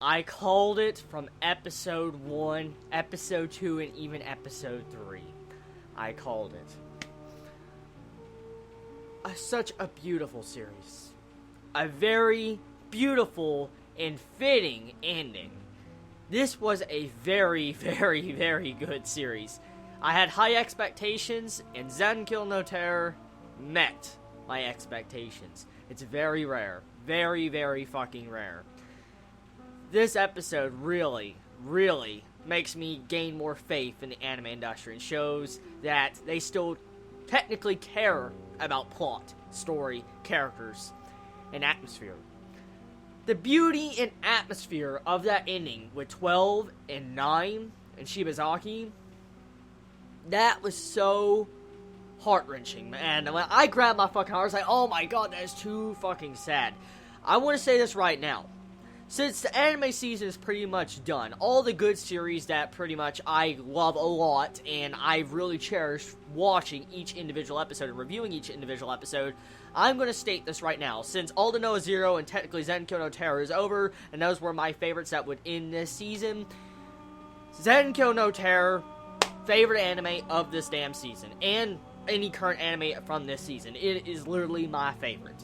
I called it from episode 1, episode 2, and even episode 3. I called it. Such a beautiful series. A very beautiful and fitting ending. This was a very, very, very good series. I had high expectations, and Zankyou no Terror met my expectations. It's very rare. Very, very fucking rare. This episode really, really makes me gain more faith in the anime industry and shows that they still technically care about plot, story, characters, and atmosphere. The beauty and atmosphere of that ending with 12 and 9 and Shibazaki, that was so heart-wrenching, man. When I grabbed my fucking heart, I was like, oh my god, that is too fucking sad. I want to say this right now. Since the anime season is pretty much done, all the good series that pretty much I love a lot, and I've really cherished watching each individual episode and reviewing each individual episode, I'm going to state this right now. Since All the Noah Zero and technically Zankyou no Terror is over, and those were my favorites that would end this season, Zankyou no Terror, favorite anime of this damn season, and any current anime from this season. It is literally my favorite.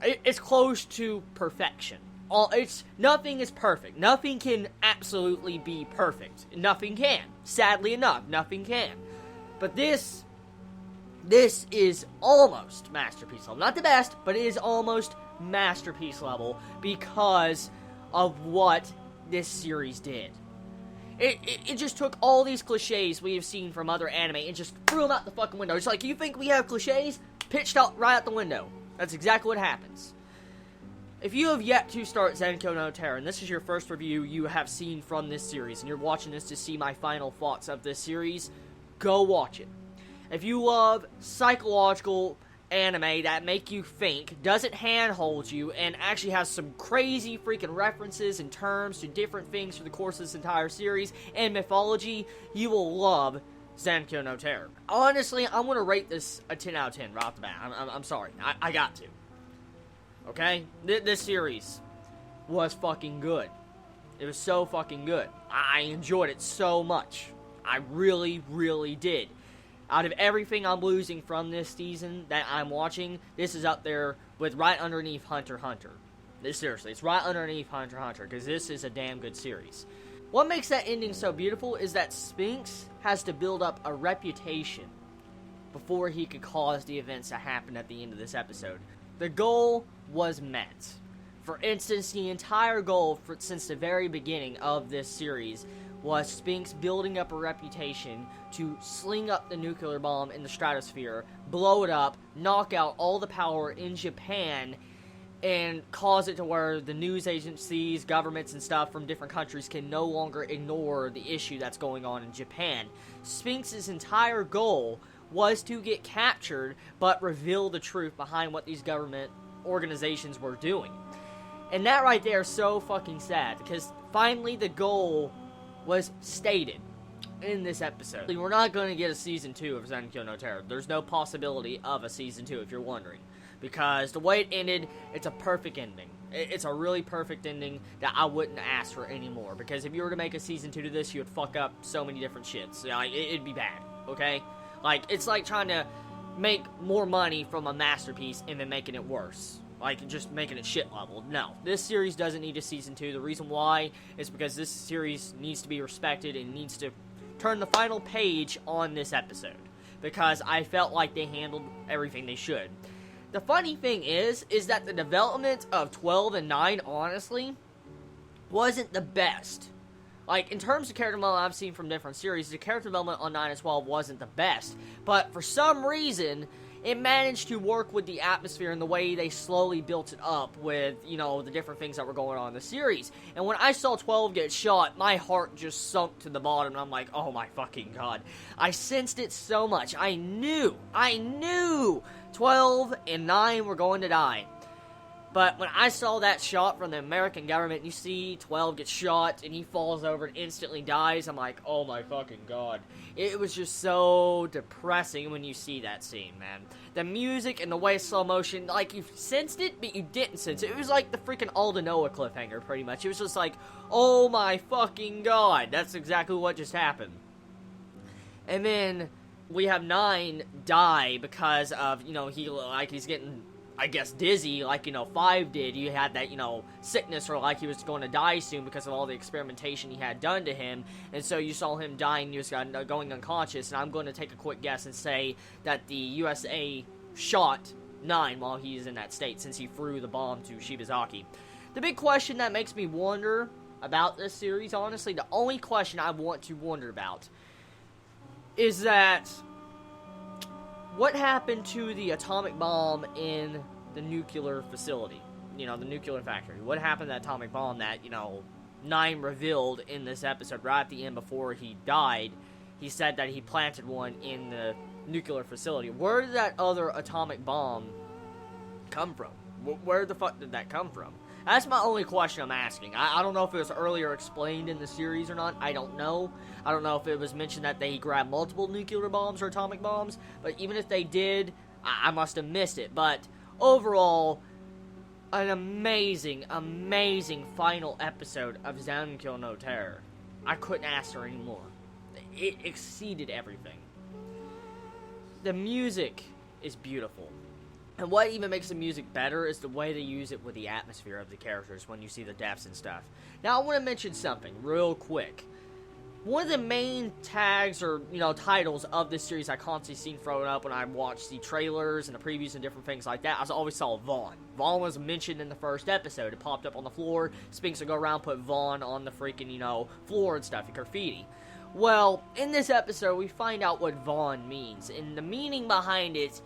It's close to perfection. Nothing is perfect. Nothing can absolutely be perfect. Nothing can. Sadly enough, nothing can. But this is almost masterpiece level. Not the best, but it is almost masterpiece level because of what this series did. It just took all these cliches we have seen from other anime and just threw them out the fucking window. It's like, you think we have cliches? Pitched out right out the window. That's exactly what happens. If you have yet to start Zankyou no Terror, and this is your first review you have seen from this series, and you're watching this to see my final thoughts of this series, go watch it. If you love psychological anime that make you think, doesn't handhold you, and actually has some crazy freaking references and terms to different things through the course of this entire series, and mythology, you will love Zankyou no Terror. Honestly, I'm going to rate this a 10 out of 10 right off the bat. I'm sorry. I got to. Okay? This series was fucking good. It was so fucking good. I enjoyed it so much. I really, really did. Out of everything I'm losing from this season that I'm watching, this is up there with right underneath Hunter x Hunter. Seriously, it's right underneath Hunter x Hunter, because this is a damn good series. What makes that ending so beautiful is that Sphinx has to build up a reputation before he could cause the events to happen at the end of this episode. The goal was met. For instance, the entire goal since the very beginning of this series was Sphinx building up a reputation to sling up the nuclear bomb in the stratosphere, blow it up, knock out all the power in Japan, and cause it to where the news agencies, governments, and stuff from different countries can no longer ignore the issue that's going on in Japan. Sphinx's entire goal was to get captured, but reveal the truth behind what these government organizations were doing. And that right there is so fucking sad, because finally the goal was stated in this episode. We're not going to get a Season 2 of Zankyou no Terror. There's no possibility of a Season 2, if you're wondering. Because the way it ended, it's a perfect ending. It's a really perfect ending that I wouldn't ask for anymore. Because if you were to make a Season 2 to this, you would fuck up so many different shits. Like, it'd be bad, okay? Like, it's like trying to make more money from a masterpiece and then making it worse. Like, just making it shit level. No, this series doesn't need a Season 2. The reason why is because this series needs to be respected and needs to turn the final page on this episode. Because I felt like they handled everything they should. The funny thing is that the development of 12 and 9, honestly, wasn't the best. Like, in terms of character development I've seen from different series, the character development on 9 and 12 wasn't the best. But for some reason, it managed to work with the atmosphere and the way they slowly built it up with, you know, the different things that were going on in the series. And when I saw 12 get shot, my heart just sunk to the bottom, and I'm like, oh my fucking god. I sensed it so much. I knew 12 and 9 were going to die. But when I saw that shot from the American government, you see 12 gets shot, and he falls over and instantly dies, I'm like, oh my fucking god. It was just so depressing when you see that scene, man. The music and the way slow motion, like, you sensed it, but you didn't sense it. It was like the freaking Alden Noah cliffhanger, pretty much. It was just like, oh my fucking god. That's exactly what just happened. And then we have 9 die because of, he's getting, I guess, dizzy, like, 5 did. He had that, sickness, or like he was going to die soon because of all the experimentation he had done to him. And so you saw him dying, he was going unconscious. And I'm going to take a quick guess and say that the USA shot 9 while he's in that state, since he threw the bomb to Shibazaki. The big question that makes me wonder about this series, honestly, the only question I want to wonder about, is that what happened to the atomic bomb in the nuclear facility? The nuclear factory. What happened to that atomic bomb that, 9 revealed in this episode right at the end before he died? He said that he planted one in the nuclear facility. Where did that other atomic bomb come from? Where the fuck did that come from? That's my only question I'm asking. I don't know if it was earlier explained in the series or not. I don't know. I don't know if it was mentioned that they grabbed multiple nuclear bombs or atomic bombs. But even if they did, I must have missed it. But overall, an amazing, amazing final episode of Zankyou no Terror. I couldn't ask for any more. It exceeded everything. The music is beautiful. And what even makes the music better is the way they use it with the atmosphere of the characters when you see the deaths and stuff. Now, I want to mention something real quick. One of the main tags or, titles of this series I constantly seen thrown up when I watched the trailers and the previews and different things like that, I always saw Vaughn. Vaughn was mentioned in the first episode. It popped up on the floor. Spinks would go around, put Vaughn on the freaking, floor and stuff, graffiti. Well, in this episode, we find out what Vaughn means. And the meaning behind it,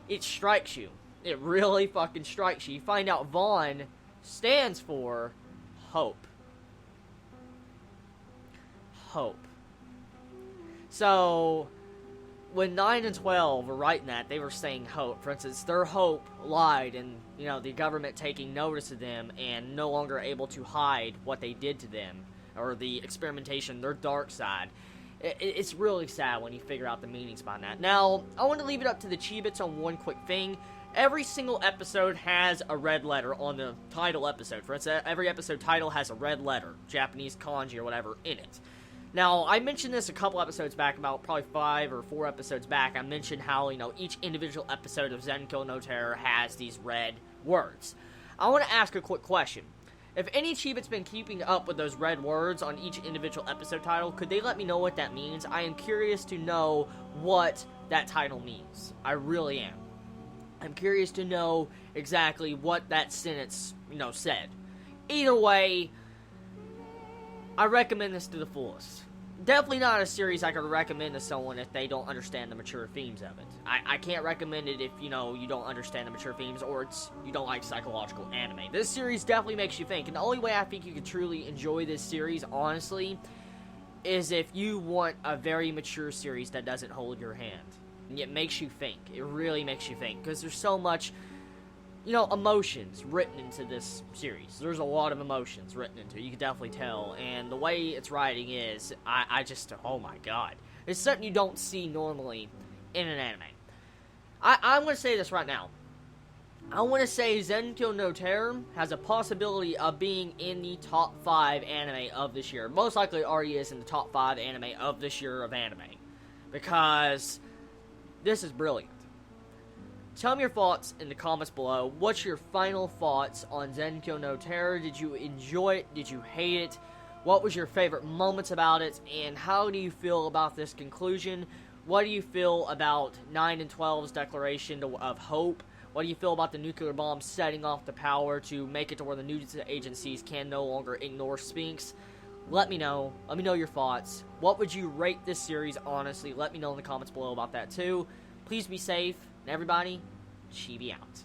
it strikes you. It really fucking strikes you. You find out Vaughn stands for hope. Hope. So, when 9 and 12 were writing that, they were saying hope. For instance, their hope lied in, the government taking notice of them and no longer able to hide what they did to them, or the experimentation, their dark side. It's really sad when you figure out the meanings behind that. Now, I want to leave it up to the Chibits on one quick thing. Every single episode has a red letter on the title episode. For instance, every episode title has a red letter, Japanese kanji or whatever, in it. Now, I mentioned this a couple episodes back, about probably 5 or 4 episodes back. I mentioned how, each individual episode of Zankyou no Terror has these red words. I want to ask a quick question. If any Chibit's been keeping up with those red words on each individual episode title, could they let me know what that means? I am curious to know what that title means. I really am. I'm curious to know exactly what that sentence, said. Either way, I recommend this to the fullest. Definitely not a series I could recommend to someone if they don't understand the mature themes of it. I can't recommend it if, you don't understand the mature themes or you don't like psychological anime. This series definitely makes you think, and the only way I think you can truly enjoy this series, honestly, is if you want a very mature series that doesn't hold your hand. And it makes you think. It really makes you think, because there's so much, emotions written into this series. There's a lot of emotions written into it. You can definitely tell. And the way it's writing is, I just, oh my god. It's something you don't see normally in an anime. I'm going to say this right now. I want to say Zankyou no Terror has a possibility of being in the top 5 anime of this year. Most likely it already is in the top 5 anime of this year of anime. Because this is brilliant. Tell me your thoughts in the comments below. What's your final thoughts on Zankyou no Terror? Did you enjoy it? Did you hate it? What was your favorite moments about it? And how do you feel about this conclusion? What do you feel about 9 and 12's declaration of hope? What do you feel about the nuclear bomb setting off the power to make it to where the news agencies can no longer ignore Spinks? Let me know. Let me know your thoughts. What would you rate this series, honestly? Let me know in the comments below about that, too. Please be safe. And everybody, Chibi out.